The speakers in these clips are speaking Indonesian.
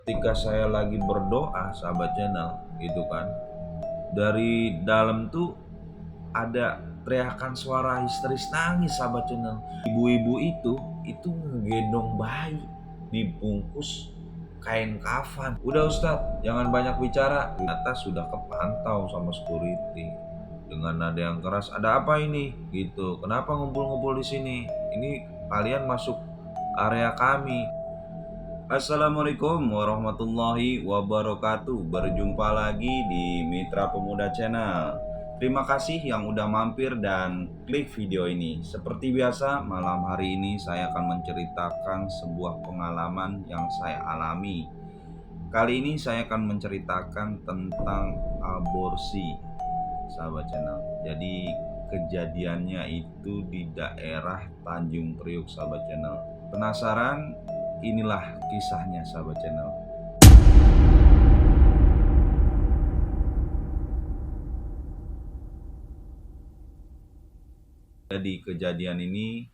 Ketika saya lagi berdoa, sahabat channel, gitu kan, dari dalam tuh ada teriakan suara histeris nangis, sahabat channel. Ibu-ibu itu ngegendong bayi dibungkus kain kafan. Udah Ustadz, jangan banyak bicara. Ternyata sudah kepantau sama security dengan nada yang keras. Ada apa ini? Gitu. Kenapa ngumpul-ngumpul di sini? Ini kalian masuk area kami. Assalamualaikum warahmatullahi wabarakatuh. Berjumpa lagi di Mitra Pemuda Channel. Terima kasih yang udah mampir dan klik video ini. Seperti biasa, malam hari ini saya akan menceritakan sebuah pengalaman yang saya alami. Kali ini saya akan menceritakan tentang aborsi, sahabat channel. Jadi kejadiannya itu di daerah Tanjung Priuk, sahabat channel. Penasaran? Inilah kisahnya, sahabat channel. Jadi kejadian ini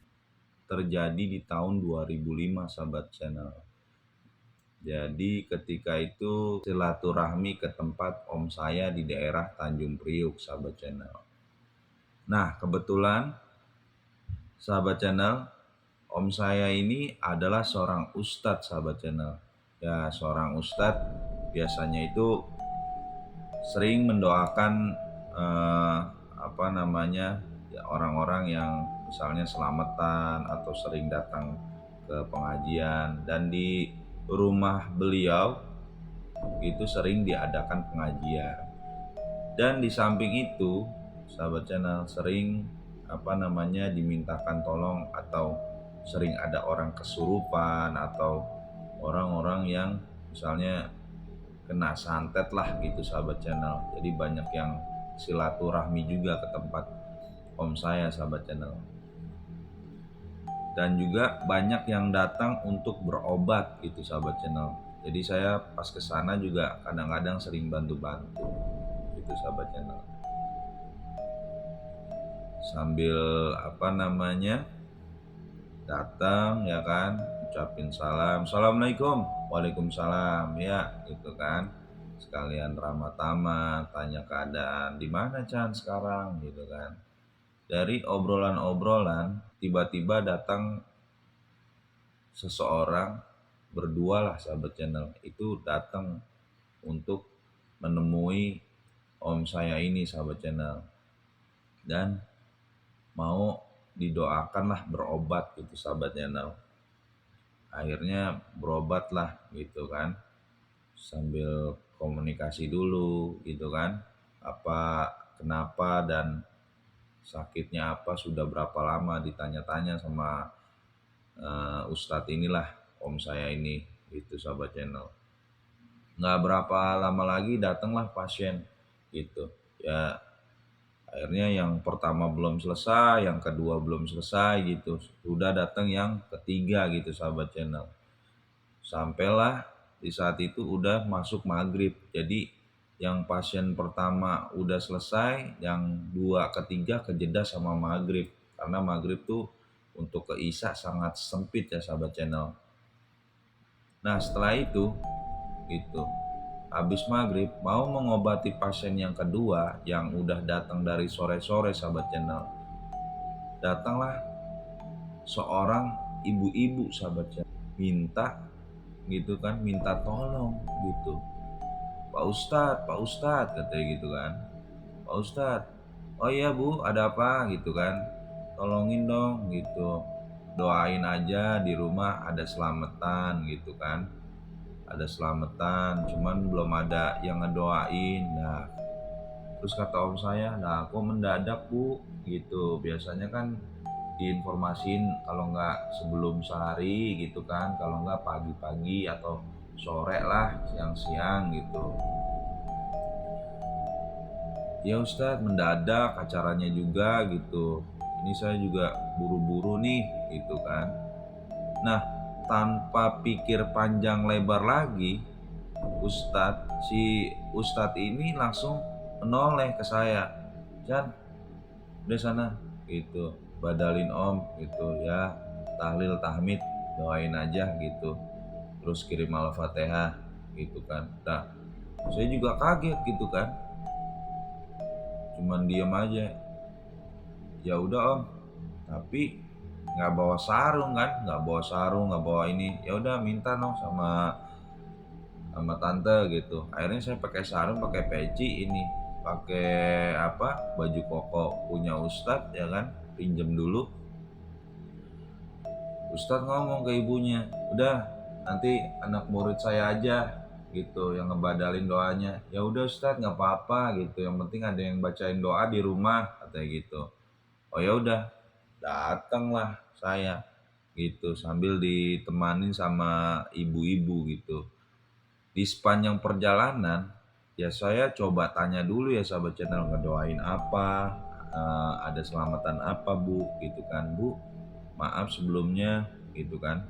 terjadi di tahun 2005, sahabat channel. Jadi ketika itu silaturahmi ke tempat om saya di daerah Tanjung Priuk, sahabat channel. Nah, kebetulan sahabat channel, om saya ini adalah seorang ustadz, sahabat channel. Ya, seorang ustadz biasanya itu sering mendoakan ya, orang-orang yang misalnya selamatan atau sering datang ke pengajian, dan di rumah beliau itu sering diadakan pengajian. Dan di samping itu, sahabat channel, sering dimintakan tolong atau sering ada orang kesurupan atau orang-orang yang misalnya kena santet lah gitu, sahabat channel. Jadi banyak yang silaturahmi juga ke tempat om saya, sahabat channel. Dan juga banyak yang datang untuk berobat gitu, sahabat channel. Jadi saya pas kesana juga kadang-kadang sering bantu-bantu gitu, sahabat channel. Sambil datang ya kan, ucapin salam, assalamualaikum, waalaikumsalam ya gitu kan, sekalian ramah tamah, tanya keadaan di mana Chan sekarang gitu kan. Dari obrolan-obrolan tiba-tiba datang seseorang, berdua lah, sahabat channel, itu datang untuk menemui om saya ini, sahabat channel, dan mau didoakan lah berobat gitu, sahabat channel. Akhirnya berobat lah gitu kan, sambil komunikasi dulu gitu kan, apa kenapa dan sakitnya apa, sudah berapa lama, ditanya-tanya sama ustadz inilah, om saya ini gitu, sahabat channel. Nggak berapa lama lagi datanglah pasien gitu ya. Akhirnya yang pertama belum selesai, yang kedua belum selesai gitu, sudah datang yang ketiga gitu, sahabat channel. Sampailah di saat itu udah masuk maghrib. Jadi yang pasien pertama udah selesai, yang dua ketiga kejeda sama maghrib. Karena maghrib tuh untuk ke isya sangat sempit ya, sahabat channel. Nah setelah itu gitu, habis maghrib mau mengobati pasien yang kedua yang udah datang dari sore-sore, sahabat channel. Datanglah seorang ibu-ibu, sahabat channel, minta gitu kan, minta tolong gitu, Pak Ustadz katanya gitu kan, Pak Ustadz, oh iya Bu, ada apa gitu kan, tolongin dong gitu, doain aja di rumah ada selamatan gitu kan, ada selamatan, cuman belum ada yang ngedoain. Nah terus kata om saya, nah kok mendadak Bu gitu, biasanya kan diinformasin kalau nggak sebelum sehari gitu kan, kalau nggak pagi-pagi atau sore lah, siang-siang gitu. Ya Ustadz, mendadak acaranya juga gitu, ini saya juga buru-buru nih gitu kan. Nah tanpa pikir panjang lebar lagi, si Ustadz ini langsung menoleh ke saya, Chan udah sana gitu, badalin om gitu ya, tahlil tahmid, doain aja gitu, terus kirim al-fatihah. gitu kan. Nah, saya juga kaget gitu kan, cuman diem aja. Ya udah om, tapi nggak bawa sarung kan, nggak bawa sarung, nggak bawa ini. Ya udah minta dong sama tante gitu. Akhirnya saya pakai sarung, pakai peci ini, pakai apa, baju koko punya Ustadz ya kan, pinjem dulu. Ustadz ngomong ke ibunya, udah nanti anak murid saya aja gitu yang ngebadalin doanya. Ya udah Ustadz, nggak apa-apa gitu, yang penting ada yang bacain doa di rumah katanya gitu. Oh ya udah, datanglah saya gitu sambil ditemanin sama ibu-ibu gitu. Di sepanjang perjalanan ya saya coba tanya dulu ya sahabat channel, ngedoain apa, ada selamatan apa bu gitu kan. Bu, maaf sebelumnya gitu kan,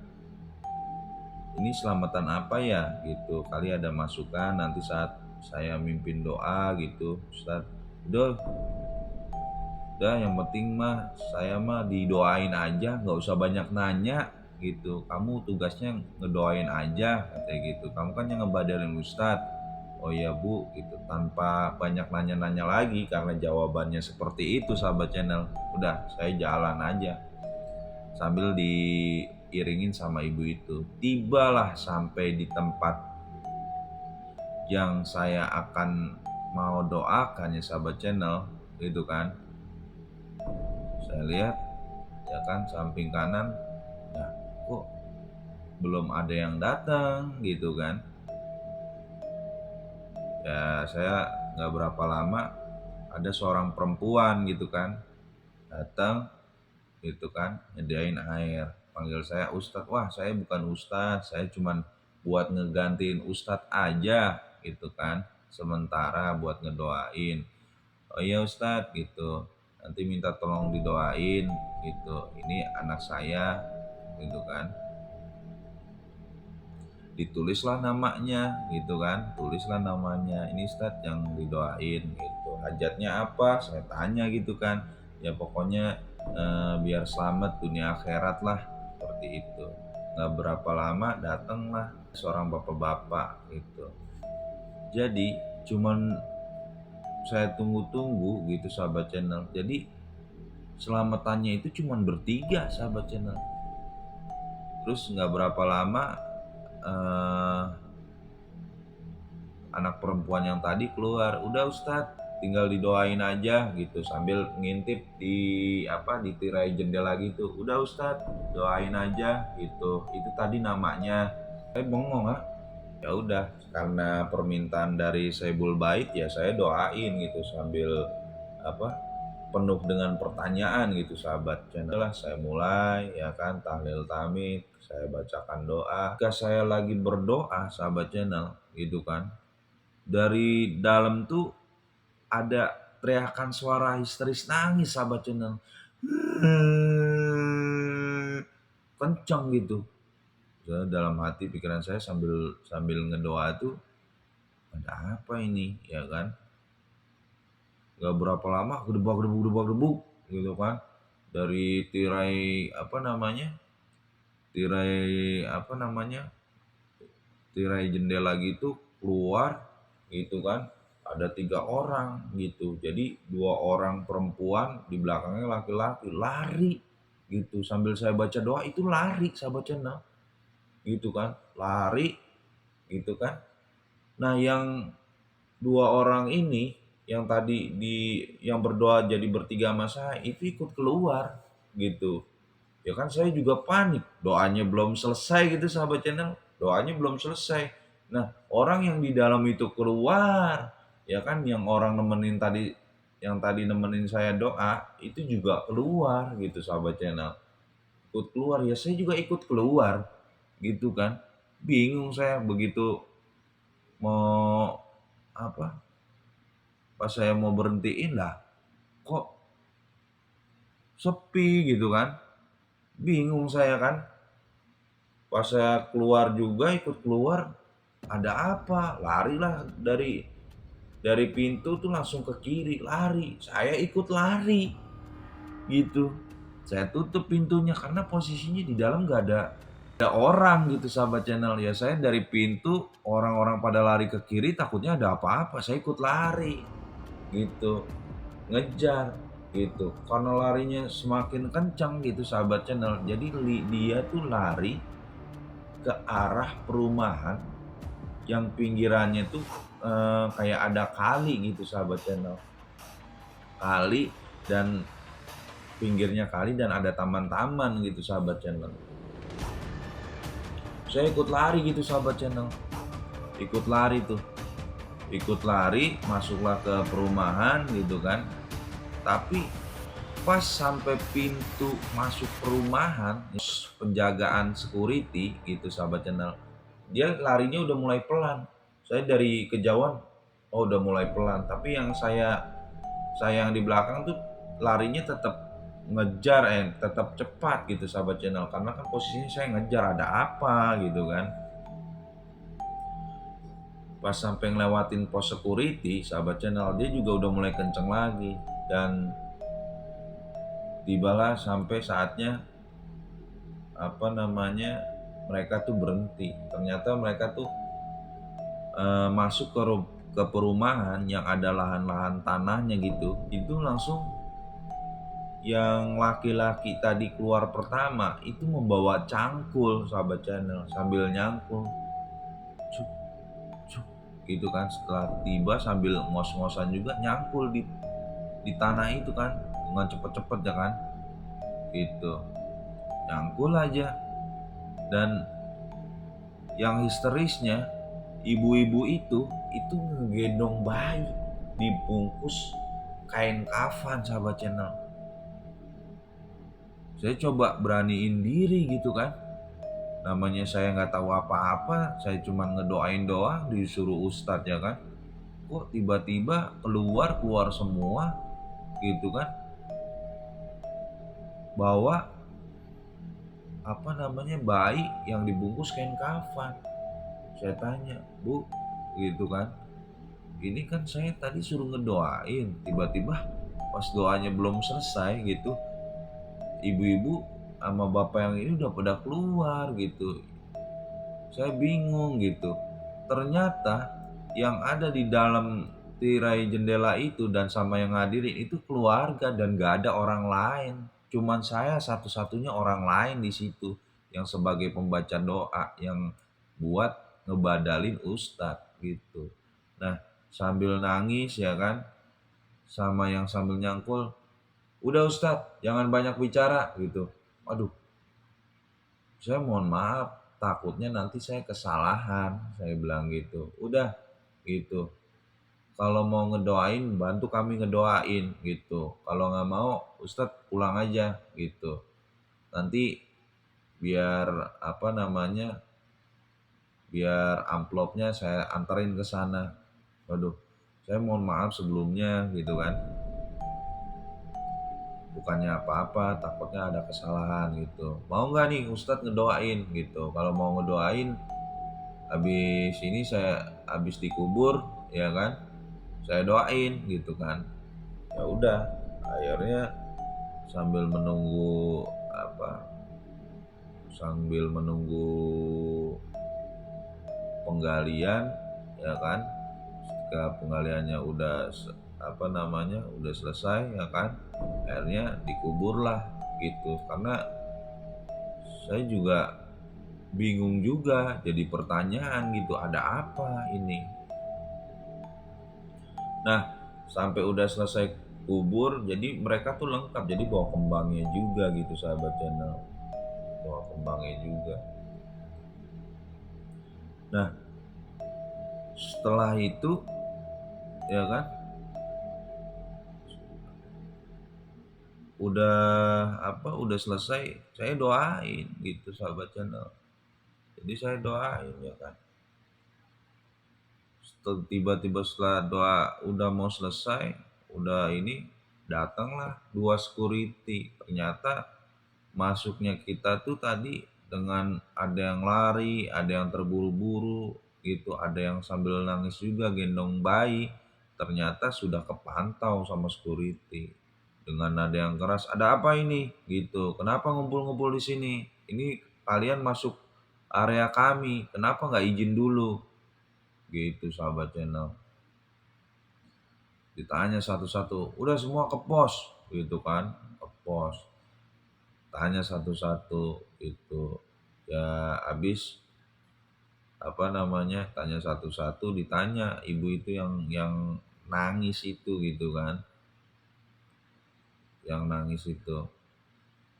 ini selamatan apa ya gitu, kali ada masukan nanti saat saya mimpin doa gitu Ustaz. Udah yang penting mah saya mah didoain aja, nggak usah banyak nanya gitu, kamu tugasnya ngedoain aja katanya gitu, kamu kan yang ngebadarin Ustadz. Oh iya bu gitu, tanpa banyak nanya-nanya lagi karena jawabannya seperti itu sahabat channel. Udah saya jalan aja sambil diiringin sama ibu itu. Tibalah sampai di tempat yang saya akan mau doakan ya sahabat channel gitu kan. Saya lihat ya kan samping kanan, ya kok belum ada yang datang gitu kan. Ya saya nggak berapa lama ada seorang perempuan gitu kan datang gitu kan, nyediain air, panggil saya Ustadz. Wah saya bukan Ustadz, saya cuman buat ngegantiin Ustadz aja gitu kan, sementara buat ngedoain. Oh iya Ustadz gitu, nanti minta tolong didoain gitu, ini anak saya gitu kan. Ditulislah namanya gitu kan, tulislah namanya, ini Ustadz yang didoain gitu, hajatnya apa saya tanya gitu kan. Ya pokoknya biar selamat dunia akhirat lah, seperti itu. Nggak berapa lama datanglah seorang bapak-bapak gitu. Jadi cuman saya tunggu-tunggu gitu sahabat channel, jadi selamatannya itu cuman bertiga sahabat channel. Terus nggak berapa lama eh, anak perempuan yang tadi keluar, udah Ustadz tinggal didoain aja gitu, sambil ngintip di tirai jendela gitu. Udah Ustadz doain aja gitu, itu tadi namanya. Saya bengong ah. Ya udah, karena permintaan dari Saibul Bait ya saya doain gitu sambil apa, penuh dengan pertanyaan gitu sahabat channel. Lah saya mulai ya kan tahlil tamid, saya bacakan doa. Ketika saya lagi berdoa sahabat channel gitu kan, dari dalam tuh ada teriakan suara histeris nangis sahabat channel. Kencang gitu. Jadi dalam hati pikiran saya sambil sambil ngedoa tuh, ada apa ini ya kan. Gak berapa lama gedebak gitu kan. Dari tirai jendela gitu keluar gitu kan, ada 3 orang gitu. Jadi 2 orang perempuan, di belakangnya laki-laki, lari gitu sambil saya baca doa, itu lari sahabat channel gitu kan, lari gitu kan. Nah yang 2 orang ini yang tadi yang berdoa jadi bertiga sama saya itu ikut keluar gitu. Ya kan saya juga panik, doanya belum selesai gitu sahabat channel, doanya belum selesai. Nah orang yang di dalam itu keluar ya kan, yang orang nemenin tadi, yang tadi nemenin saya doa itu juga keluar gitu sahabat channel, ikut keluar. Ya saya juga ikut keluar gitu kan. Bingung saya begitu mau apa, pas saya mau berhentiin lah kok sepi gitu kan. Bingung saya kan. Pas saya keluar juga, ikut keluar, ada apa? Larilah dari pintu tuh langsung ke kiri, lari. Saya ikut lari gitu. Saya tutup pintunya karena posisinya di dalam ada orang gitu sahabat channel. Ya saya dari pintu, orang-orang pada lari ke kiri, takutnya ada apa-apa, saya ikut lari gitu, ngejar gitu. Karena larinya semakin kencang gitu sahabat channel, jadi dia tuh lari ke arah perumahan yang pinggirannya tuh kayak ada kali gitu sahabat channel. Kali, dan pinggirnya kali, dan ada taman-taman gitu sahabat channel. Saya ikut lari gitu sahabat channel, ikut lari tuh, ikut lari masuklah ke perumahan gitu kan. Tapi pas sampai pintu masuk perumahan, penjagaan security gitu sahabat channel, dia larinya udah mulai pelan. Saya dari kejauhan, oh udah mulai pelan, tapi saya yang di belakang tuh larinya tetap ngejar, tetap cepat gitu sahabat channel, karena kan posisinya saya ngejar ada apa gitu kan. Pas sampai ngelewatin pos security sahabat channel, dia juga udah mulai kenceng lagi, dan tibalah sampai saatnya apa namanya mereka tuh berhenti. Ternyata mereka tuh masuk ke perumahan yang ada lahan-lahan tanahnya gitu. Itu langsung yang laki-laki tadi keluar pertama itu membawa cangkul sahabat channel, sambil nyangkul cuk cuk gitu kan. Setelah tiba sambil ngos-ngosan juga nyangkul di tanah itu kan, dengan cepet-cepet ya kan gitu, nyangkul aja. Dan yang histerisnya, ibu-ibu itu ngegendong bayi dibungkus kain kafan sahabat channel. Saya coba beraniin diri gitu kan, namanya saya nggak tahu apa-apa, saya cuma ngedoain doang disuruh ustadz ya kan. Kok tiba-tiba keluar semua gitu kan, bawa apa namanya bayi yang dibungkus kain kafan. Saya tanya, Bu, gitu kan, ini kan saya tadi suruh ngedoain, tiba-tiba pas doanya belum selesai gitu, ibu-ibu sama bapak yang ini udah pada keluar gitu. Saya bingung gitu. Ternyata yang ada di dalam tirai jendela itu dan sama yang ngadirin itu keluarga, dan gak ada orang lain. Cuman saya satu-satunya orang lain di situ yang sebagai pembaca doa yang buat ngebadalin ustadz gitu. Nah, sambil nangis ya kan, sama yang sambil nyangkul, udah ustadz jangan banyak bicara gitu. Aduh, saya mohon maaf, takutnya nanti saya kesalahan, saya bilang gitu. Udah gitu, kalau mau ngedoain bantu kami ngedoain gitu, kalau nggak mau Ustadz pulang aja gitu, nanti biar apa namanya, biar amplopnya saya anterin ke sana. Waduh, saya mohon maaf sebelumnya gitu kan, bukannya apa-apa, takutnya ada kesalahan gitu. Mau nggak nih Ustadz ngedoain gitu? Kalau mau ngedoain, habis ini saya habis dikubur ya kan, saya doain gitu kan. Ya udah, akhirnya sambil menunggu apa, sambil menunggu penggalian ya kan, ketika penggaliannya udah apa namanya udah selesai ya kan, akhirnya dikuburlah gitu. Karena saya juga bingung juga, jadi pertanyaan gitu, ada apa ini. Nah, sampai udah selesai kubur, jadi mereka tuh lengkap, jadi bawa kembangnya juga gitu sahabat channel, bawa kembangnya juga. Nah, setelah itu ya kan, udah apa, udah selesai, saya doain gitu sahabat channel. Jadi saya doain ya kan. Tiba-tiba setelah doa udah mau selesai, udah ini, datanglah dua security. Ternyata masuknya kita tuh tadi dengan ada yang lari, ada yang terburu-buru gitu, ada yang sambil nangis juga gendong bayi. Ternyata sudah kepantau sama security dengan nada yang keras. Ada apa ini? Gitu. Kenapa ngumpul-ngumpul di sini? Ini kalian masuk area kami, kenapa nggak izin dulu? Gitu sahabat channel. Ditanya satu-satu, udah semua ke pos gitu kan, ke pos. Tanya satu-satu itu, ya habis tanya satu-satu, ditanya ibu itu yang nangis itu gitu kan, yang nangis itu,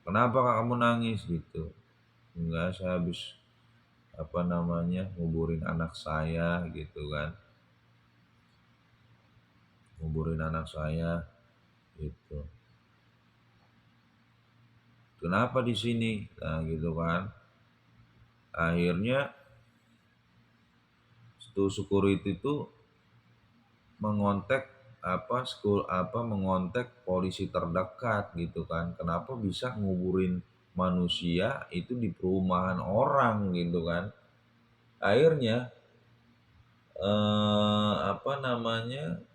kenapa kak kamu nangis gitu? Enggak, saya habis nguburin anak saya gitu kan, nguburin anak saya gitu. Kenapa di sini? Nah gitu kan. Akhirnya security itu mengontak mengontak polisi terdekat gitu kan. Kenapa bisa nguburin manusia itu di perumahan orang gitu kan. Akhirnya eh, apa namanya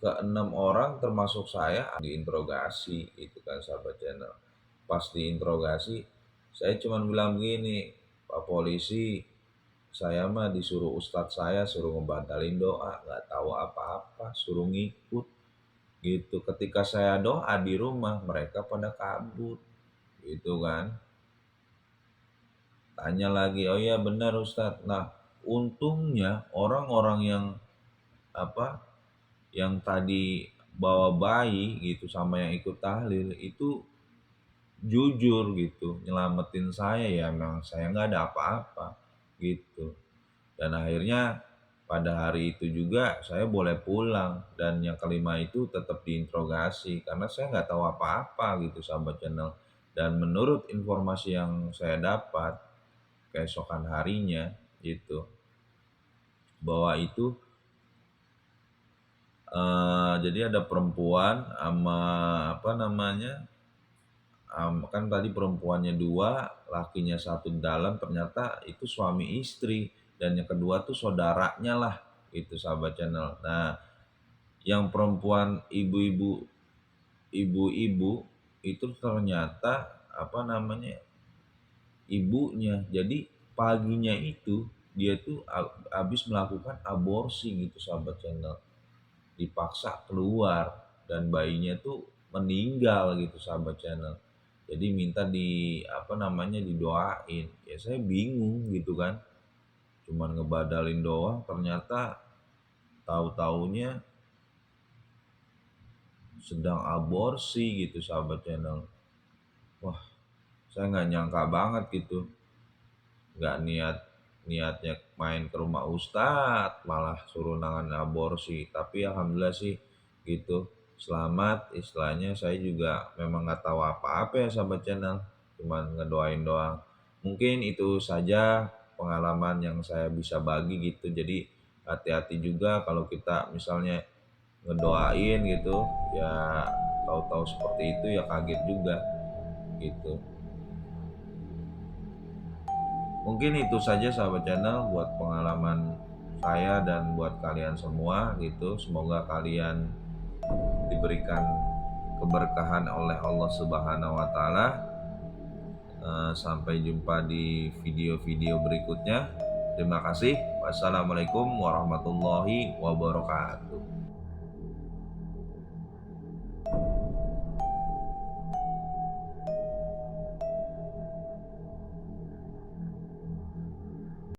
keenam orang termasuk saya diinterogasi itu kan sahabat channel. Pas diinterogasi saya cuma bilang begini, Pak Polisi, saya mah disuruh ustadz saya suruh ngebatalin doa, nggak tahu apa-apa, suruh ngikut gitu. Ketika saya doa di rumah mereka pada kabur gitu kan. Tanya lagi, oh iya benar ustadz. Nah untungnya orang-orang apa yang tadi bawa bayi gitu sama yang ikut tahlil itu jujur gitu nyelamatin saya, ya memang saya nggak ada apa-apa gitu. Dan akhirnya pada hari itu juga saya boleh pulang, dan yang kelima itu tetap diinterogasi karena saya nggak tahu apa-apa gitu sahabat channel. Dan menurut informasi yang saya dapat keesokan harinya gitu, bahwa itu jadi ada perempuan sama kan tadi perempuannya dua, lakinya satu di dalam, ternyata itu suami istri, dan yang kedua tuh saudaranya lah itu sahabat channel. Nah yang perempuan ibu-ibu itu ternyata ibunya. Jadi paginya itu dia tuh habis melakukan aborsi gitu sahabat channel, dipaksa keluar, dan bayinya tuh meninggal gitu sahabat channel. Jadi minta didoain. Ya saya bingung gitu kan, cuman ngebadalin doang, ternyata tahu-taunya sedang aborsi gitu sahabat channel. Wah, saya nggak nyangka banget gitu, nggak niatnya main ke rumah ustadz malah suruh nangan aborsi. Tapi alhamdulillah sih gitu, selamat istilahnya. Saya juga memang nggak tahu apa-apa ya sahabat channel, cuman ngedoain doang. Mungkin itu saja pengalaman yang saya bisa bagi gitu. Jadi hati-hati juga kalau kita misalnya ngedoain gitu, ya tahu-tahu seperti itu ya kaget juga gitu. Mungkin itu saja sahabat channel buat pengalaman saya dan buat kalian semua gitu. Semoga kalian diberikan keberkahan oleh Allah Subhanahu wa taala. Sampai jumpa di video-video berikutnya. Terima kasih. Wassalamualaikum warahmatullahi wabarakatuh.